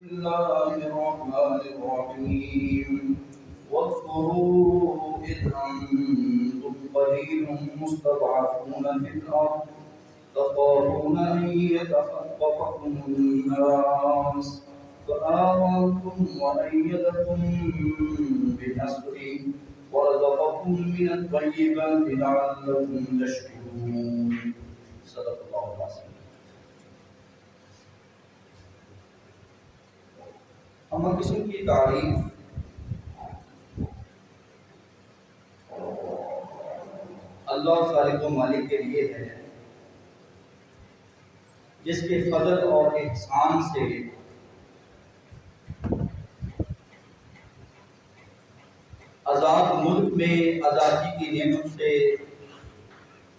الله الرحمن الرحيم واذكروا إذ أنتم قليل مستضعفون في الأرض تخافون أن يتخطفكم الناس فآواكم وأيدكم بنصره ورزقكم من الطيبات لعلكم تشكرون. صدق الله العظيم. ہم قسم کی تعریف اللہ خالق و مالک کے لیے ہے جس کے فضل اور احسان سے آزاد ملک میں آزادی کی نعمت سے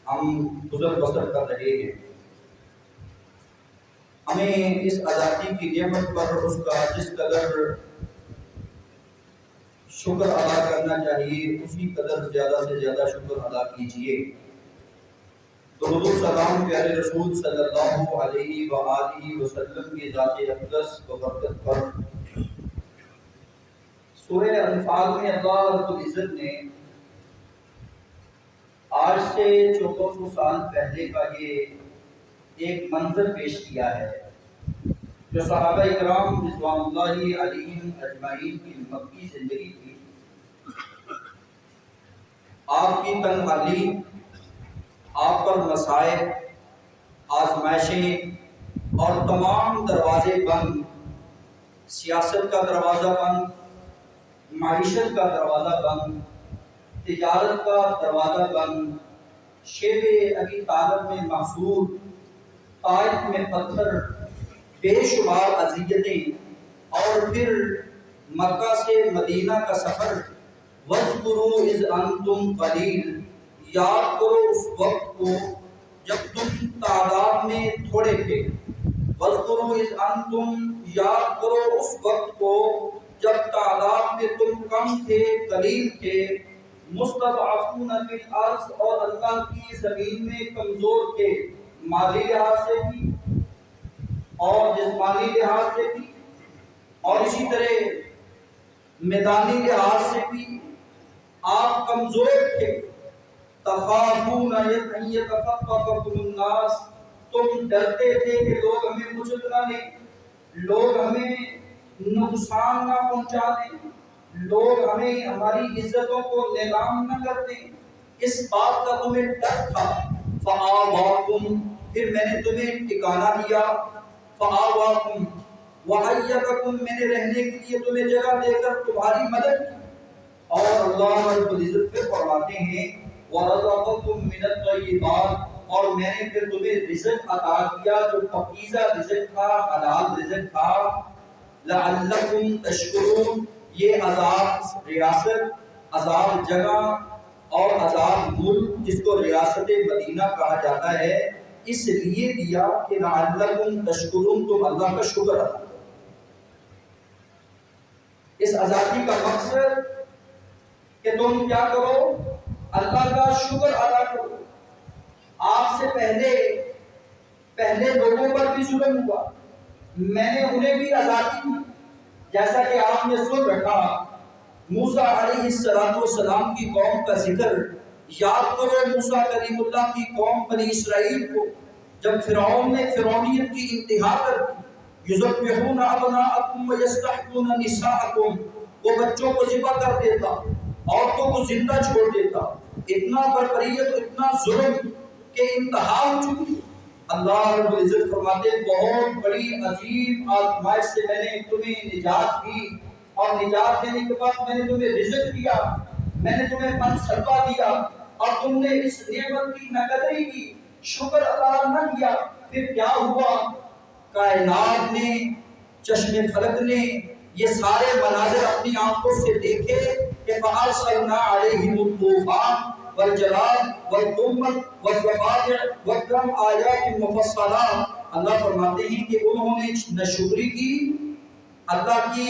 ہم گزر بسر کر رہے ہیں۔ ہمیں اس آزادی کی نعمت پر اس کا جس قدر شکر ادا کرنا چاہیے اسی قدر زیادہ سے زیادہ شکر ادا کیجیے۔ درود و سلام پیارے رسول صلی اللہ علیہ وآلہ وسلم کی ذات اقدس و برکت پر۔ سورہ انفال میں اللہ رب العزت نے آج سے 1400 سال پہلے کا یہ ایک منظر پیش کیا ہے جو صحابہ اکرام رضوان اللہ علیہم اجمعین کی مکی زندگی تھی۔ آپ کی تنگ حالی، آپ پر مصائب، آزمائشیں اور تمام دروازے بند، سیاست کا دروازہ بند، معیشت کا دروازہ بند، تجارت کا دروازہ بند، شیب ابی طالب میں محصور، طائف میں پتھر، بے شمار اذیتیں، اور پھر مکہ سے مدینہ کا سفر۔ وَاذْكُرُوا إِذْ أَنْتُمْ قَلِيلٌ، یاد کرو اس وقت کو جب تم تعداد میں تھوڑے تھے۔ وَاذْكُرُوا إِذْ أَنْتُمْ، یاد کرو اس وقت کو جب تعداد میں تم کم تھے، قلیل تھے۔ مستضعفون فی الارض، اور اللہ کی زمین میں کمزور تھے، مالی لحاظ سے بھی اور جسمانی لحاظ سے بھی، اور اسی طرح میدانی لحاظ سے بھی آپ کمزور تھے۔ تخافون ان یتخطفکم الناس، تم ڈرتے تھے کہ لوگ ہمیں کچل نہ لیں، لوگ ہمیں نقصان نہ پہنچا دیں، لوگ ہمیں ہماری عزتوں کو نیلام نہ کر دیں، اس بات کا تمہیں ڈر تھا۔ فآواکم، پھر میں نے تمہیں ٹھکانہ دیا۔ فآواکم وأیدکم، میں نے رہنے کے لیے تمہیں جگہ دے کر تمہاری مدد کی۔ اور اللہ رب العزت پھر فرماتے ہیں وَرَزَقَكُم مِّنَ الطَّيِّبَاتِ، اور میں نے پھر تمہیں رزق عطا کیا جو پاکیزہ رزق تھا، حلال رزق تھا۔ لَعَلَّكُمْ تَشْكُرُونَ، یہ آزاد ریاست، آزاد جگہ اور آزاد ملک جس کو ریاست مدینہ کہا جاتا ہے، اس لیے دیا کہ لعلکم تشکرون، تم اللہ کا شکر ادا کرو۔ اس آزادی کا مقصد کہ تم کیا کرو، اللہ کا شکر ادا کرو۔ آپ سے پہلے لوگوں پر بھی ظلم ہوا، میں نے انہیں بھی آزادی دی، جیسا کہ آپ نے سن رکھا موسیٰ علیہ السلام کی قوم کا ذکر۔ یاد کرو موسیٰ کلیم اللہ کی قوم بنی اسرائیل کو جب فرعون نے فرعونیت کی انتہا کر دی، یذبحون ابناءکم ویستحیون نساءکم، وہ بچوں کو ذبح کر دیتا، عورتوں کو زندہ چھوڑ دیتا، اتنا بربریت، اتنا ظلم کہ انتہا ہو چکی۔ اللہ رب العزت فرماتے ہیں بہت بڑی عظیم آزمائش سے میں نے تمہیں نجات دی، اور نجات دینے کے بعد میں نے تمہیں رزق دیا، میں نے تمہیں منصبہ دیا، اور تم نے اس نعمت کی نہ قدری کی، شکر ادا نہ کیا۔ پھر کیا ہوا؟ کائنات نے، چشم فلک نے یہ سارے مناظر اپنی آنکھوں سے دیکھے کہ فَأَرْسَلْنَا عَلَيْهِمُ الطُّوفَانَ وَالْجَرَادَ وَالْقُمَّلَ وَالضَّفَادِعَ وَالدَّمَ آیَاتٍ مُفَصَّلَاتٍ۔ اللہ فرماتے ہیں کہ انہوں نے ناشکری کی، اللہ کی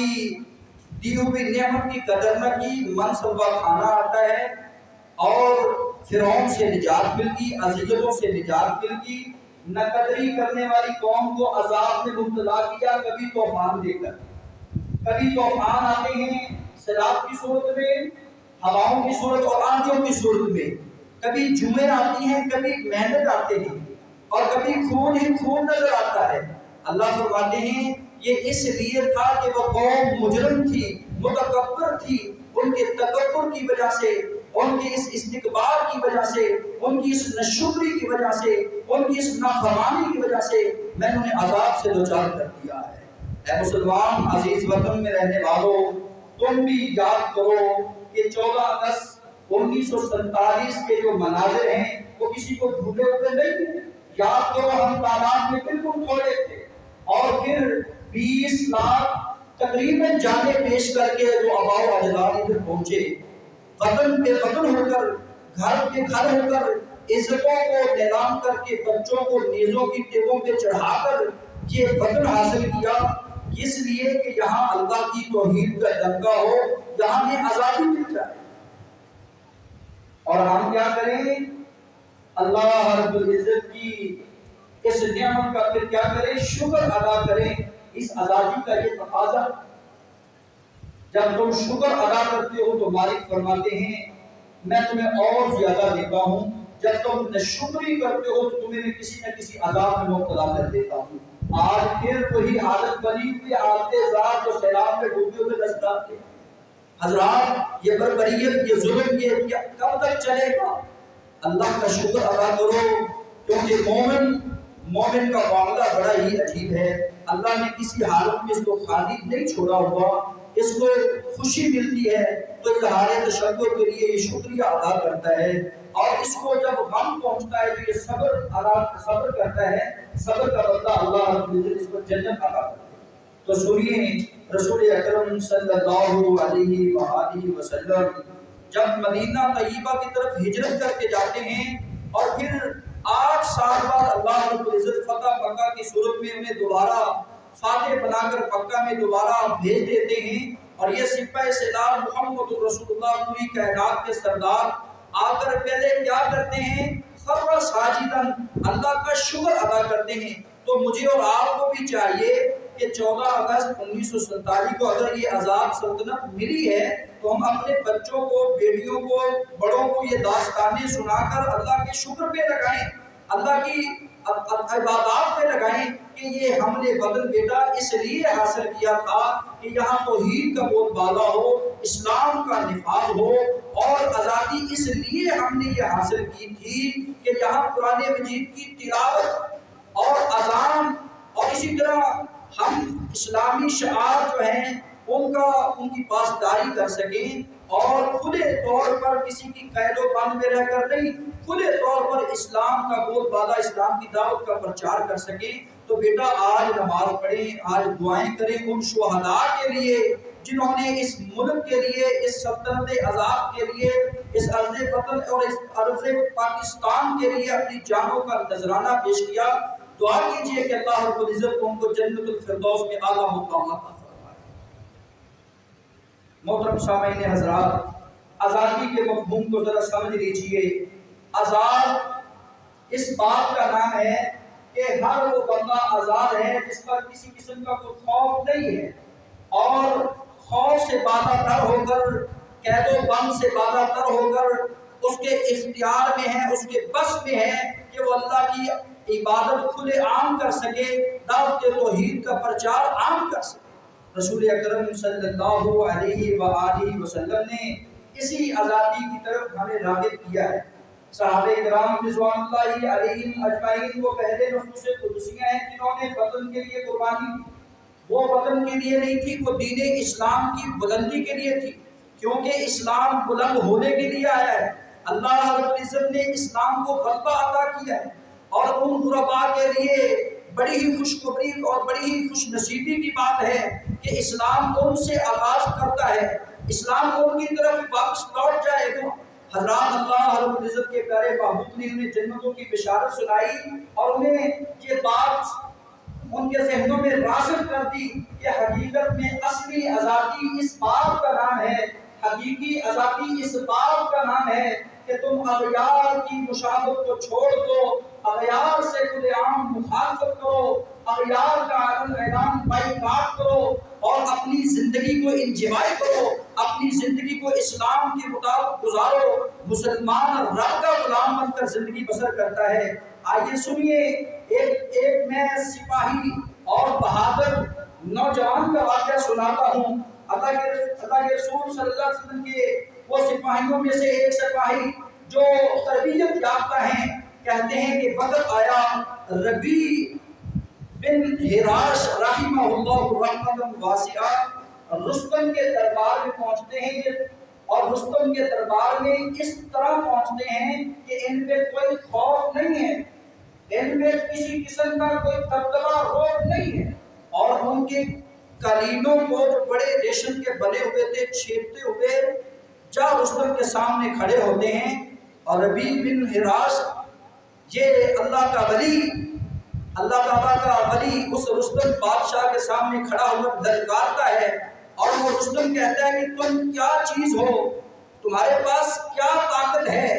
دی ہوئی نعمت کی قدر نہ کی، منصبہ کھانا آتا ہے، اور فرعون سے نجات مل گئی، اذیتوں سے نجات مل گئی، نہ قدری کرنے والی قوم کو عذاب میں مبتلا کیا کبھی طوفان دے کر. کبھی طوفان آتے ہیں سیلاب کی صورت میں، ہواؤں کی صورت اور آندھیوں کی صورت میں. کبھی جمعے آتی ہیں، کبھی محنت آتے ہیں، اور کبھی خون ہی خون نظر آتا ہے. اللہ فرماتے ہیں یہ اس لیے تھا کہ وہ قوم مجرم تھی، متکبر تھی. ان کے تکبر کی وجہ سے، ان کے اس استکبار کی وجہ سے، ان کی اس ناشکری کی وجہ سے، ان کی اس نافرمانی کی وجہ سے میں نے انہیں عذاب سے دوچار کر دیا ہے. اے مسلمان عزیز وطن میں رہنے والوں، تم بھی یاد کرو کہ 14 اگست 1947 کے جو مناظر ہیں وہ کسی کو بھولے ہوئے نہیں ہیں. یاد کرو ہم تعداد میں بالکل تھوڑے تھے، اور پھر 20 لاکھ تقریباً جانے پیش کر کے جو آباء و اجداد ادھر پہنچے، وطن پہ وطن ہو کر، گھر پہ گھر ہو کر، عزتوں کو نیلام کر کے، بچوں کو نیزوں کی ٹیبوں پہ چڑھا کر یہ وطن حاصل کیا، اس لیے کہ یہاں اللہ کی توحید کا ڈنکا ہو، یہاں میں آزادی مل جائے. اور ہم کیا کریں؟ اللہ رب العزت کی اس نعمت کا پھر کیا کریں؟ شکر ادا کریں. اس آزادی کا یہ تقاضا. جب تم شکر ادا کرتے ہو تو مالک فرماتے ہیں میں تمہیں اور زیادہ دیتا ہوں. جب تم ناشکری کرتے ہو تو تمہیں کسی نہ کسی عذاب میں مبتلا کر دیتا ہوں. آج پھر وہی حالت بنی ہوئی حالت ذات جو سیلاب میں ڈوبے ہوئے نظر آتے. حضرات یہ بربریت، یہ ظلم، یہ کب تک چلے گا؟ اللہ کا شکر ادا کرو، کیونکہ مومن کا معاملہ بڑا ہی عجیب ہے. اللہ نے کسی حالت میں اس کو خالی نہیں چھوڑا ہوا. اس کو خوشی ملتی ہے تو اظہار تشکر کے لیے یہ شکریہ ادا کرتا ہے، اور اس کو جب غم پہنچتا ہے تو یہ صبر کرتا ہے. صبر کا بدلہ اللہ رب العزت اس کو جنت عطا کرتا ہے. تو سنیے رسول اکرم صلی اللہ علیہ وآلہ وسلم جب مدینہ طیبہ کی طرف ہجرت کر کے جاتے ہیں، اور پھر 8 سال بعد اللہ رب العزت فتح مکہ کی صورت میں انہیں دوبارہ فاتح بنا کر مکہ میں دوبارہ بھیج دیتے ہیں، اور یہ سپاہ سالار محمد رسول اللہ پوری کائنات کے سردار آ کر پہلے کیا کرتے ہیں؟ خر ساجدن، اللہ کا شکر ادا کرتے ہیں. تو مجھے اور آپ کو بھی چاہیے کہ 14 اگست 1947 کو اگر یہ آزاد سلطنت ملی ہے تو ہم اپنے بچوں کو، بیٹیوں کو، بڑوں کو یہ داستانیں سنا کر اللہ کے شکر پہ لگائیں، اللہ کی عبادات پہ لگائیں کہ یہ ہم نے وطن بیٹا اس لیے حاصل کیا تھا کہ یہاں توحید کا بول بالا ہو، اسلام کا نفاذ ہو، اور آزادی اس لیے ہم نے یہ حاصل کی تھی کہ یہاں قرآن مجید کی تلاوت اور اذان، اور اسی طرح ہم اسلامی شعار جو ہیں ان کی پاسداری کر سکیں، اور کھلے طور پر کسی کی قید و بند میں رہ کر نہیں، کھلے طور پر اسلام کا بول بالا، اسلام کی دعوت کا پرچار کر سکیں. تو بیٹا آج نماز پڑھیں، آج دعائیں کریں ان شہداء کے لیے جنہوں نے اس ملک کے لیے، اس سلطنت آزاد کے لیے، اس عرض وطن اور اس عرض پاکستان کے لیے اپنی جانوں کا نذرانہ پیش کیا. دعا کیجئے کہ اللہ رب العزت ان کو جنت الفردوس میں اعلیٰ مقامات عطا فرمائے. محترم سامعین حضرات، آزادی کے مفہوم کو ذرا سمجھ لیجئے. آزاد اس بات کا نام ہے کہ ہر وہ بندہ آزاد ہے جس پر کسی قسم کا کوئی خوف نہیں ہے، اور خوف سے بادہ تر ہو کر، قید و بند سے بادہ تر ہو کر اس کے اختیار میں ہے، اس کے بس میں ہے کہ وہ اللہ کی عبادت کھلے عام کر سکے، دعوت توحید کا پرچار عام کر سکے. رسول اکرم صلی اللہ علیہ وآلہ وسلم نے اسی آزادی کی طرف ہمیں راغب کیا ہے. صحابہ کرام رضوان اللہ علیہم اجمعین وہ پہلے نفوس قدسیہ ہیں جنہوں نے وطن کے لیے قربانی دی. وہ وطن کے لیے نہیں تھی، وہ دین اسلام کی بلندی کے لیے تھی، کیونکہ اسلام بلند ہونے کے لیے آیا ہے. اللہ رب العزت نے اسلام کو غلبہ عطا کیا ہے، اور ان غرباء کے لیے بڑی ہی خوشخبری اور بڑی ہی خوش نصیبی کی بات ہے کہ اسلام ان سے آغاز کرتا ہے، اسلام ان کی طرف واپس لوٹ جائے گا. حضرات اللہ رب العزت کے پیارے محبوب نے انہیں جنتوں کی بشارت سنائی، اور انہیں یہ بات ان کے ذہنوں میں راسخ کر دی کہ حقیقت میں اصلی آزادی اس بات کا نام ہے، حقیقی آزادی اس بات کا نام ہے کہ تم اغیار کی مشابہت کو چھوڑ دو، اغیار سے کھلے عام مخالفت کرو، اغیار کا اعلان بائیکاٹ کرو اور اپنی زندگی کو انجوائے کرو، اپنی زندگی کو اسلام کے مطابق گزارو۔ مسلمان رب کا غلام بن کر زندگی بسر کرتا ہے۔ آئیے سنیے ایک میں سپاہی اور بہادر نوجوان کا واقعہ سناتا ہوں۔ اللہ کے رسول صلی اللہ علیہ وسلم کے وہ سپاہیوں میں سے ایک سپاہی جو تربیت یافتہ ہیں، کہتے ہیں کہ وقت آیا ربی بن ہراش رحمہ اللہ رحمۃ واسعہ رستم کے دربار میں پہنچتے ہیں، اور رستم کے دربار میں اس طرح پہنچتے ہیں کہ ان پہ کوئی خوف نہیں ہے، ان میں کسی قسم کا کوئی دبدبہ روک نہیں ہے، اور ان کے قالینوں کو جو بڑے ریشم کے بنے ہوئے تھے چھیدتے ہوئے جا رستم کے سامنے کھڑے ہوتے ہیں۔ اور ربی بن ہراش یہ اللہ کا ولی، اللہ تعالیٰ کا ولی اس رستم بادشاہ کے سامنے کھڑا ہوا للکارتا ہے، اور وہ رستم کہتا ہے کہ تم کیا چیز ہو، تمہارے پاس کیا طاقت ہے،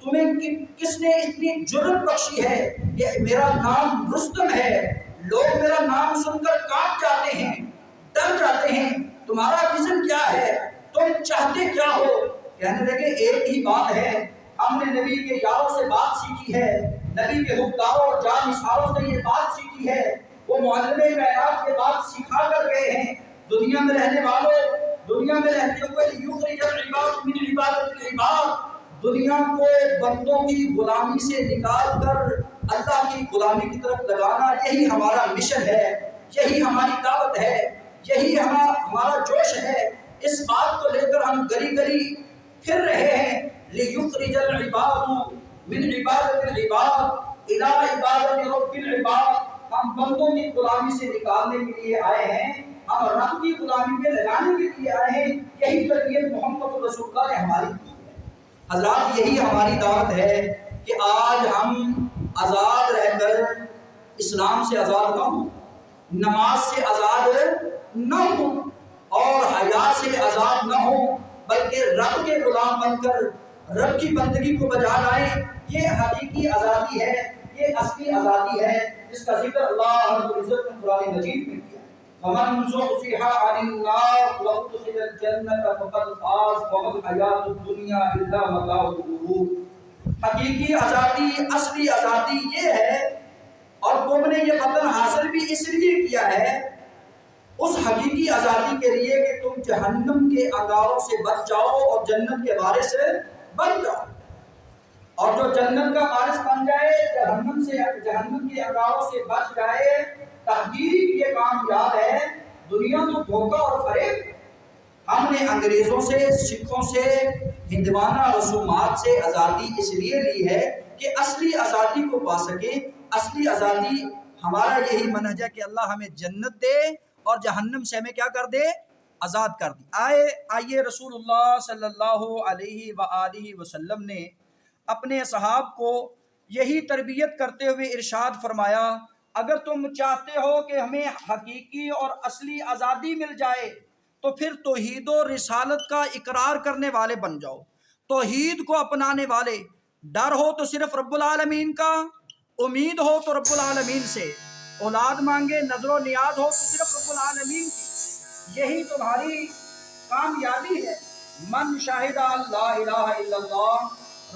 تمہیں کس نے اتنی جرأت بخشی ہے؟ یہ میرا نام رستم ہے، لوگ میرا نام سن کر کانپ جاتے ہیں، ڈر جاتے ہیں، تمہارا وژن کیا ہے، تم چاہتے کیا ہو؟ کہنے لگے ایک ہی بات ہے، ہم نے نبی کے یاروں سے بات سیکھی ہے، نبی کے حکمرانوں اور جانشینوں سے یہ بات سیکھی ہے، وہ معلم کائنات یہ بات سکھا کر گئے ہیں، دنیا میں رہنے والوں، دنیا میں رہتے ہوئے یخرج العباد من عبادت العباد، دنیا کو بندوں کی غلامی سے نکال کر اللہ کی غلامی کی طرف لگانا، یہی ہمارا مشن ہے، یہی ہماری دعوت ہے، یہی ہمارا جوش ہے۔ اس بات کو لے کر ہم گلی گلی پھر رہے ہیں، لِيُخْرِجَ الْعِبَادُ مِنْ عِبَادَةِ الْعِبَادِ إِلَىٰ عِبَادَةِ رَبِّ الْعِبَادِ، ہم بندوں کی غلامی سے نکالنے کے لیے آئے ہیں، ہم رب کی غلامی میں لگانے کے لیے آئے ہیں، یہی تربیت محمد رسول اللہ نے ہماری کی ہے۔ حضرات یہی ہماری دعوت ہے کہ آج ہم آزاد رہ کر اسلام سے آزاد نہ ہوں، نماز سے آزاد نہ ہوں، اور حیا سے آزاد نہ ہوں، بلکہ رب کے غلام بن کر رب کی بندگی کو بجا لائیں۔ یہ حقیقی آزادی ہے، یہ اصلی آزادی ہے جس کا ذکر اللہ رب العزت نے قرآن مجید میں کیا ہے۔ فَمَنْ زُحْزِحَ عَنِ النَّارِ وَأُدْخِلَ الْجَنَّةَ فَقَدْ فَازَ وَمَا الْحَيَاةُ الدُّنْيَا إِلَّا مَتَاعُ الْغُرُورِ۔ حقیقی آزادی، اصلی آزادی یہ ہے، اور تم نے یہ وطن حاصل بھی اس لیے کیا ہے، اس حقیقی آزادی کے لیے کہ تم جہنم کے انگاروں سے بچ جاؤ اور جنت کے وارث بن جاؤ، اور جو جنت کا وارث بن جائے، جہنم کے انگاروں سے بچ جائے، تحقیق یہ کامیاب ہے۔ دنیا تو دھوکہ اور فریب، ہم نے انگریزوں سے، سکھوں سے، ہندوانہ رسومات سے آزادی اس لیے لی ہے کہ اصلی آزادی کو پا سکیں۔ اصلی آزادی ہمارا یہی منہج ہے کہ اللہ ہمیں جنت دے اور جہنم سے ہمیں کیا کر دے؟ آزاد کر دی۔ آئیے رسول اللہ صلی اللہ علیہ وآلہ وسلم نے اپنے اصحاب کو یہی تربیت کرتے ہوئے ارشاد فرمایا، اگر تم چاہتے ہو کہ ہمیں حقیقی اور اصلی آزادی مل جائے تو پھر توحید و رسالت کا اقرار کرنے والے بن جاؤ، توحید کو اپنانے والے، ڈر ہو تو صرف رب العالمین کا، امید ہو تو رب العالمین سے، اولاد مانگے، نظر و نیاز ہو تو صرف رب العالمین کی، یہی تمہاری کامیابی ہے۔ من شاہد لا الہ الا اللہ،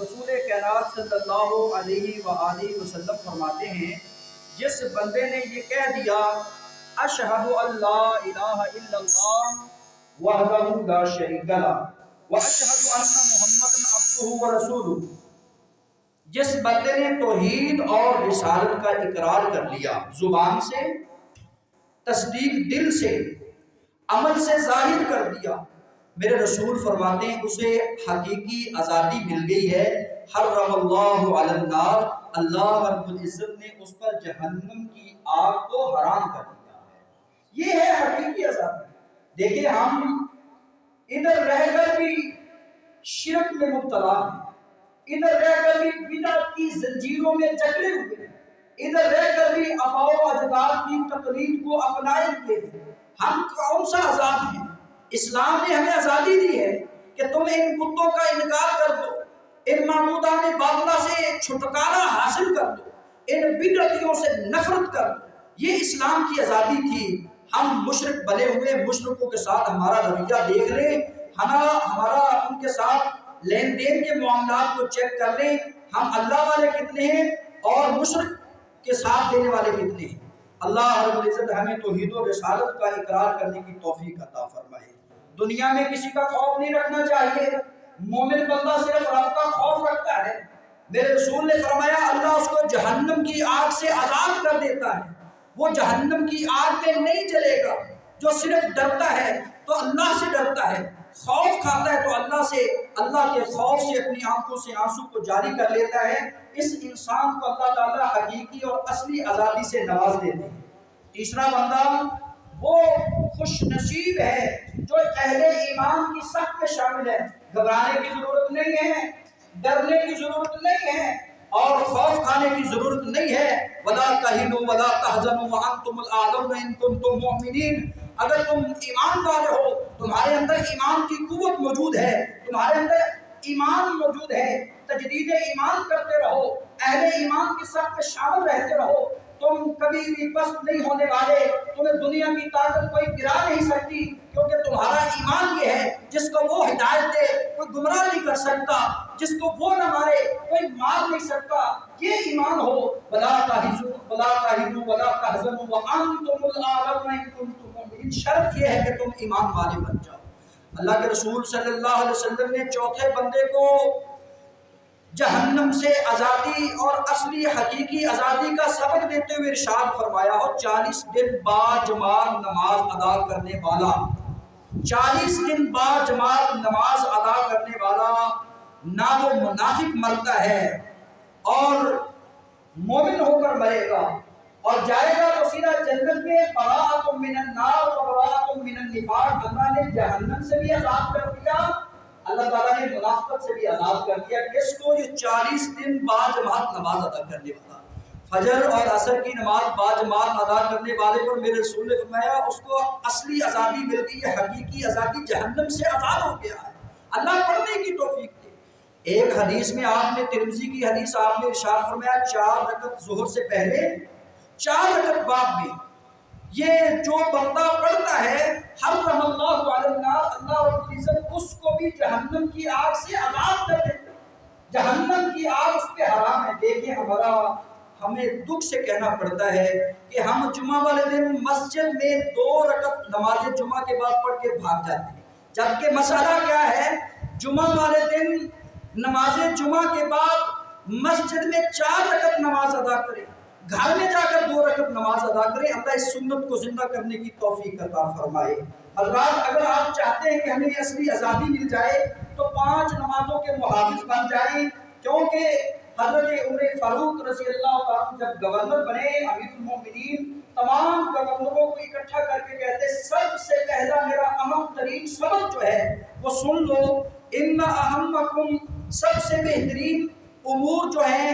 رسول کائنات صلی اللہ علیہ وآلہ وسلم فرماتے ہیں، جس بندے نے یہ کہہ دیا اشہد ان لا الہ الا اللہ وحدہ لا شریک لہ واشہد ان محمد عبدہ ورسولہ، جس بندے نے توحید اور رسالت کا اقرار کر لیا زبان سے، تصدیق دل سے، عمل سے ظاہر کر دیا، میرے رسول فرماتے ہیں اسے حقیقی آزادی مل گئی ہے۔ حرم اللہ علی النار، اللہ رب العزت نے اس پر جہنم کی آگ کو حرام کر دیا ہے۔ یہ ہے حقیقی آزادی۔ دیکھیں ہم ادھر رہ کر بھی شرک میں مبتلا ہیں، ادھر رہ کر بھی بدعت کی زنجیروں میں جکڑے ہوئے ہیں، ادھر رہ کر بھی آباء و اجداد کی تقلید کو اپنائے ہوئے ہیں۔ ہم کون سا آزاد ہیں؟ اسلام نے ہمیں آزادی دی ہے کہ تم ان بتوں کا انکار کر دو، ان معبودان باطلہ سے چھٹکارا حاصل کر دو، ان بدعتیوں سے نفرت کر. یہ اسلام کی آزادی تھی. ہم مشرک بنے ہوئے مشرکوں کے ساتھ ہمارا رویہ دیکھ لیں، ہمارا ان کے ساتھ لین دین کے معاملات کو چیک کر لیں. ہم اللہ والے کتنے ہیں اور مشرک کے ساتھ دینے والے کتنے ہیں. اللہ رب العزت ہمیں توحید و رسالت کا اقرار کرنے کی توفیق عطا فرمائے. دنیا میں کسی کا خوف نہیں رکھنا چاہیے. مومن بندہ صرف رب کا خوف رکھتا ہے. میرے رسول نے فرمایا اللہ اس کو جہنم کی آگ سے آزاد کر دیتا ہے. وہ جہنم کی آگ میں نہیں جلے گا. جو صرف ڈرتا ہے تو اللہ سے ڈرتا ہے، خوف کھاتا ہے تو اللہ سے، اللہ کے خوف سے اپنی آنکھوں سے آنسو کو جاری کر لیتا ہے. اس انسان کو اللہ تعالیٰ حقیقی اور اصلی آزادی سے نواز دیتے ہیں. تیسرا بندہ وہ خوش نصیب ہے جو اہل ایمان کی صف میں شامل ہے. گھبرانے کی ضرورت نہیں ہے، ڈرنے کی ضرورت نہیں ہے اور خوف کھانے کی ضرورت نہیں ہے. وَلَا تَهِنُوا وَلَا تَحْزَنُوا وَأَنْتُمُ الْأَعْلَوْنَ إِن كُنتُم مُؤْمِنِينَ. اگر تم ایمان والے ہو، تمہارے اندر ایمان کی قوت موجود ہے، تمہارے اندر ایمان موجود ہے، تجدید ایمان کرتے رہو، اہل ایمان کی صف میں شامل رہتے رہو، تم کبھی بھی پست نہیں ہونے والے. تمہیں دنیا کی طاقت کوئی گرا نہیں سکتی، کیونکہ تمہارا ایمان یہ ہے جس کو وہ ہدایت دے کوئی گمراہ نہیں کر سکتا، جس کو وہ نہ مارے کوئی مار نہیں سکتا. یہ ایمان ہو. وَلَا تَهِنُوا وَلَا تَحْزَنُوا وَأَنْتُمُ الْأَعْلَوْنَ إِن كُنتُم مُؤْمِنِينَ. شرط یہ ہے کہ تم ایمان والے بن جاؤ. اللہ کے رسول صلی اللہ علیہ وسلم نے چوتھے بندے کو جہنم سے آزادی اور اصلی حقیقی آزادی کا سبق دیتے ہوئے ارشاد فرمایا، اور 40 دن بعد جماعت نماز ادا کرنے والا، 40 دن بعد جماعت نماز ادا کرنے والا نہ وہ منافق مرتا ہے اور مومن ہو کر مرے گا اور جائے گا تو سیدھا جنت میں. براءۃ من النار و براءۃ من النفاق. اللہ نے جہنم سے بھی آزاد کر دیا، اللہ تعالیٰ نے منافقت سے بھی آزاد کر دیا. کس کو؟ یہ 40 دن بعد جماعت نماز ادا کرنے والا. فجر اور عصر کی نماز بعد جماعت ادا کرنے والے پر میرے رسول نے فرمایا اس کو اصلی آزادی مل گئی ہے، حقیقی آزادی، جہنم سے آزاد ہو گیا ہے. اللہ پڑھنے کی توفیق دے. ایک حدیث میں آپ نے، ترمذی کی حدیث، آپ نے ارشاد فرمایا 4 رکعت ظہر سے پہلے، 4 رکعت بعد میں یہ جو بندہ پڑھتا ہے حرم اللہ علی النار، اللہ رب العزت اس کو بھی جہنم کی آگ سے آزاد کر دیتا. جہنم کی آگ اس پہ حرام ہے. دیکھیں ہمیں دکھ سے کہنا پڑتا ہے کہ ہم جمعہ والے دن مسجد میں 2 رکعت نماز جمعہ کے بعد پڑھ کے بھاگ جاتے ہیں، جبکہ مسئلہ کیا ہے؟ جمعہ والے دن نماز جمعہ کے بعد مسجد میں 4 رکعت نماز ادا کریں، گھر میں جا کر 2 رکعت نماز ادا کریں. اللہ اس سنت کو زندہ کرنے کی توفیق عطا فرمائے. حضرات اگر آپ چاہتے ہیں کہ ہمیں اصلی آزادی مل جائے تو 5 نمازوں کے محافظ بن جائیں، کیونکہ حضرت عمر فاروق رضی اللہ تعالیٰ جب گورنر بنے، امیر المومنین تمام گورنروں کو اکٹھا کر کے کہتے سب سے پہلا میرا اہم ترین سبق جو ہے وہ سن لو، ان اہمکم، سب سے بہترین امور جو ہیں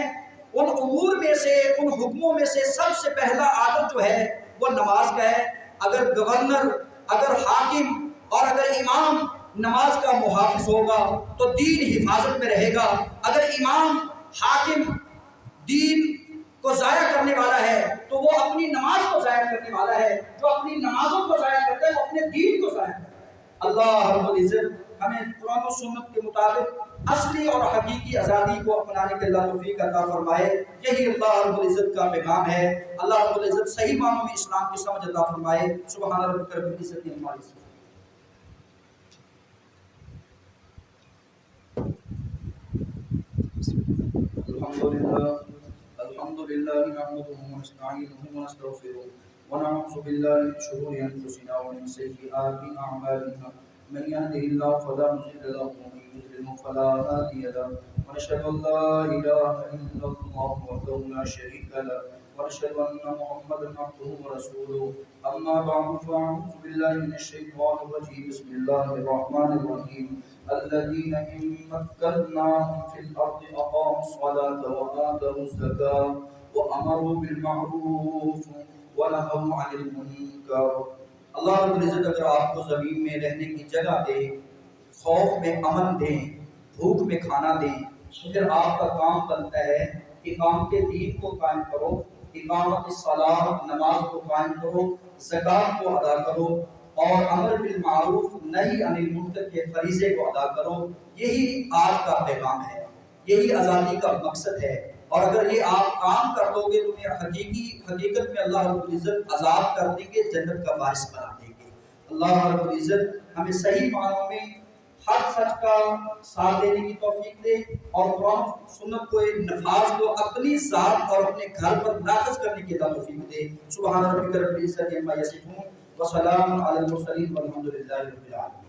ان امور میں سے، ان حکموں میں سے سب سے پہلا عادت جو ہے وہ نماز کا ہے. اگر گورنر، اگر حاکم اور اگر امام نماز کا محافظ ہوگا تو دین حفاظت میں رہے گا. اگر امام، حاکم دین کو ضائع کرنے والا ہے تو وہ اپنی نماز کو ضائع کرنے والا ہے. جو اپنی نمازوں کو ضائع کرتا ہے وہ اپنے دین کو ضائع کرتا ہے. اللہ رب العزت ہمیں قرآن و سنت کے مطابق اصلی اور حقیقی آزادی کو اپنانے کے اللہ توفیق عطا فرمائے. یہی اللہ رب العزت کا پیغام ہے. اللہ رب العزت صحیح معنوں میں اسلام کی سمجھ عطا فرمائے. سبحان ربک رب العزت عما یصفون. الحمد لله نحمده ونستعينه ونستغفره ونعوذ بالله من شرور انفسنا ومن سيئات اعمالنا. من يهده الله فلا مضل له ومن يضلل فلا هادي له. ونشهد ان لا اله الا الله وحده لا شريك له ونشهد ان محمدا عبده ورسوله. اما بعد فاعوذ بالله من الشيطان الرجيم. بسم الله الرحمن الرحيم. الذين إن مكناهم في الأرض أقاموا الصلاة وآتوا الزكاة وأمروا بالمعروف ونهوا عن المنكر. اللہ رب العزت اگر آپ کو زمین میں رہنے کی جگہ دے، خوف میں امن دیں، بھوک میں کھانا دیں، پھر آپ کا کام بنتا ہے اقامت دین کو قائم کرو، اقامت الصلاۃ نماز کو قائم کرو، زکوٰۃ کو ادا کرو اور امر بالمعروف نہی عن المنکر کے فریضے کو ادا کرو۔ یہی آج کا پیغام ہے، یہی آزادی کا مقصد ہے۔ اور اگر یہ آپ کام کر لو گے تو حقیقت میں اللہ رب العزت عذاب کر دیں گے، جنت کا وارث بنا دیں گے۔ اللہ رب العزت ہمیں صحیح معنوں میں حق سچ کا ساتھ دینے کی توفیق دے اور قرآن سنت کو نفاذ کو اپنی ذات اور اپنے گھر پر نافذ کرنے کی توفیق دے۔ سبحان ربک رب العزت عما یصفون وسلام علی المرسلین والحمد للہ رب العالمین۔